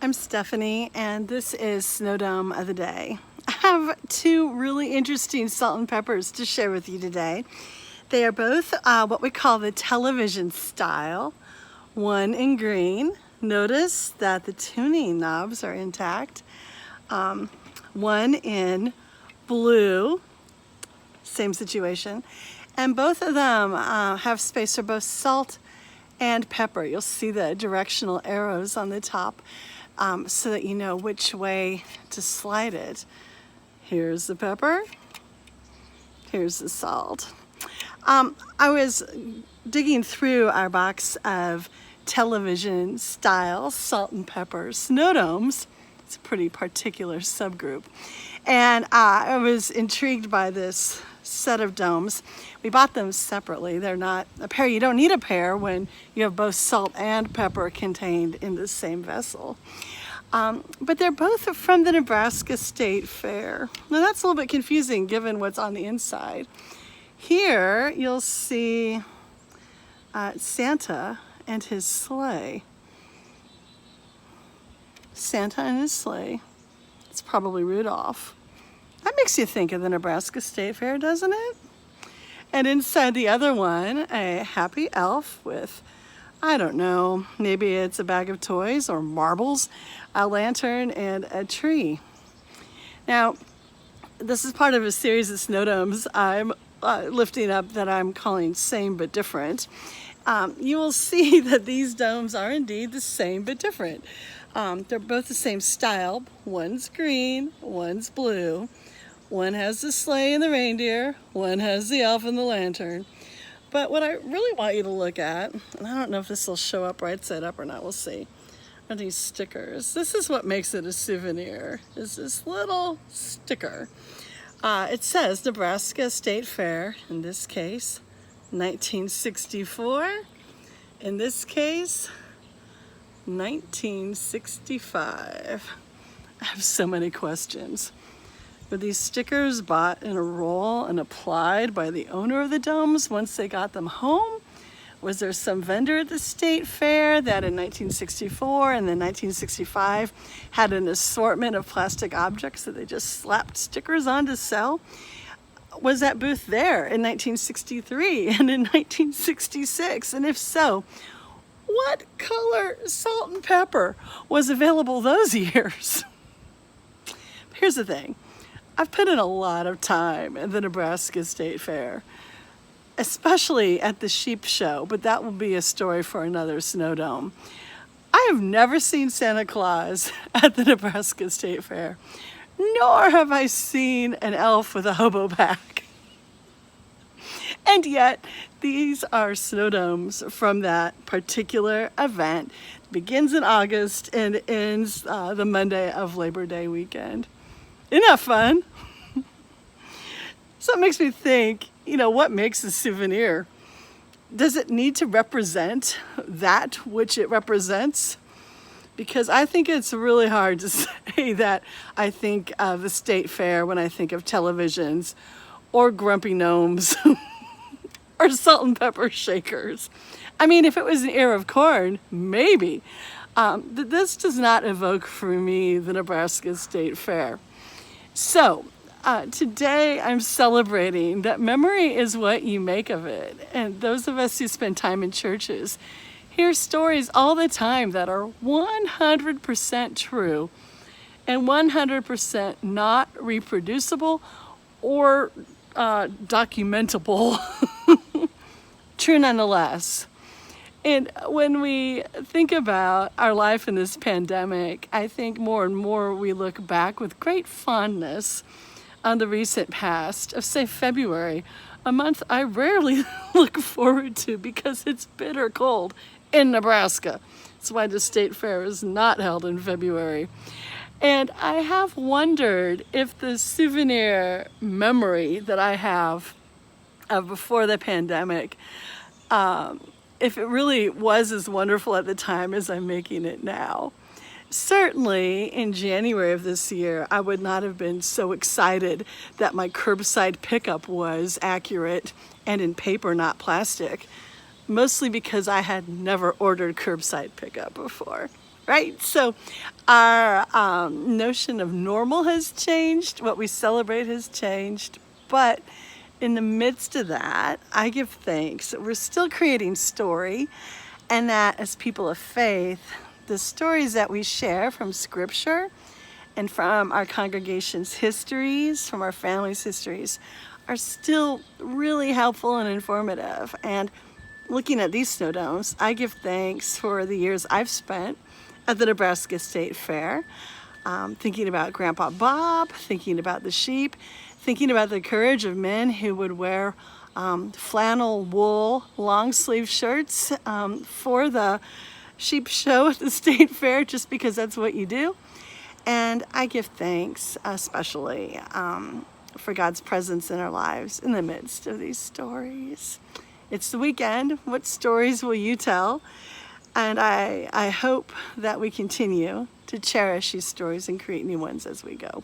I'm Stephanie, and this is Snowdome of the Day. I have two really interesting salt and peppers to share with you today. They are both what we call the television style. One in green. Notice that the tuning knobs are intact. One in blue, same situation. And both of them have space for both salt and pepper. You'll see the directional arrows on the top so that you know which way to slide it. Here's the pepper, here's the salt. I was digging through our box of television style salt and pepper Snowdomes. It's a pretty particular subgroup. And I was intrigued by this set of domes. We bought them separately. They're not a pair. You don't need a pair when you have both salt and pepper contained in the same vessel. But they're both from the Nebraska State Fair. Now that's a little bit confusing given what's on the inside. Here you'll see Santa and his sleigh. Santa and his sleigh. It's probably Rudolph. That makes you think of the Nebraska State Fair, doesn't it? And inside the other one, a happy elf with, I don't know, maybe it's a bag of toys or marbles, a lantern, and a tree. Now, this is part of a series of Snowdomes I'm lifting up that I'm calling Same But Different. You will see that these domes are indeed the same but different. They're both the same style. One's green, one's blue. One has the sleigh and the reindeer, one has the elf and the lantern. But what I really want you to look at, and I don't know if this will show up right side up or not, we'll see, are these stickers. This is what makes it a souvenir, is this little sticker. It says Nebraska State Fair, in this case, 1964. In this case, 1965. I have so many questions. Were these stickers bought in a roll and applied by the owner of the domes once they got them home? Was there some vendor at the state fair that in 1964 and then 1965 had an assortment of plastic objects that they just slapped stickers on to sell? Was that booth there in 1963 and in 1966? And if so, what color salt and pepper was available those years? Here's the thing. I've put in a lot of time at the Nebraska State Fair, especially at the sheep show, but that will be a story for another Snowdome. I have never seen Santa Claus at the Nebraska State Fair, nor have I seen an elf with a hobo bag. And yet, these are Snowdomes from that particular event. It begins in August and ends the Monday of Labor Day weekend. Isn't that fun? So it makes me think, what makes a souvenir? Does it need to represent that which it represents? Because I think it's really hard to say that I think of the state fair when I think of televisions or grumpy gnomes or salt and pepper shakers. I mean, if it was an ear of corn, maybe. This does not evoke for me the Nebraska State Fair. So, today I'm celebrating that memory is what you make of it. And those of us who spend time in churches hear stories all the time that are 100% true and 100% not reproducible or documentable. True nonetheless. And when we think about our life in this pandemic, I think more and more we look back with great fondness on the recent past of, say, February, a month I rarely look forward to because it's bitter cold in Nebraska. That's why the state fair is not held in February. And I have wondered if the souvenir memory that I have of before the pandemic, if it really was as wonderful at the time as I'm making it now. Certainly in January of this year, I would not have been so excited that my curbside pickup was accurate and in paper, not plastic. mostly because I had never ordered curbside pickup before, right? So our notion of normal has changed, what we celebrate has changed, but in the midst of that, I give thanks that we're still creating story, and that as people of faith, the stories that we share from Scripture and from our congregation's histories, from our family's histories, are still really helpful and informative. And looking at these snowdomes, I give thanks for the years I've spent at the Nebraska State Fair, thinking about Grandpa Bob, thinking about the sheep, thinking about the courage of men who would wear flannel wool long sleeve shirts for the sheep show at the State Fair, just because that's what you do. And I give thanks especially for God's presence in our lives in the midst of these stories. It's the weekend. What stories will you tell? And I hope that we continue to cherish these stories and create new ones as we go.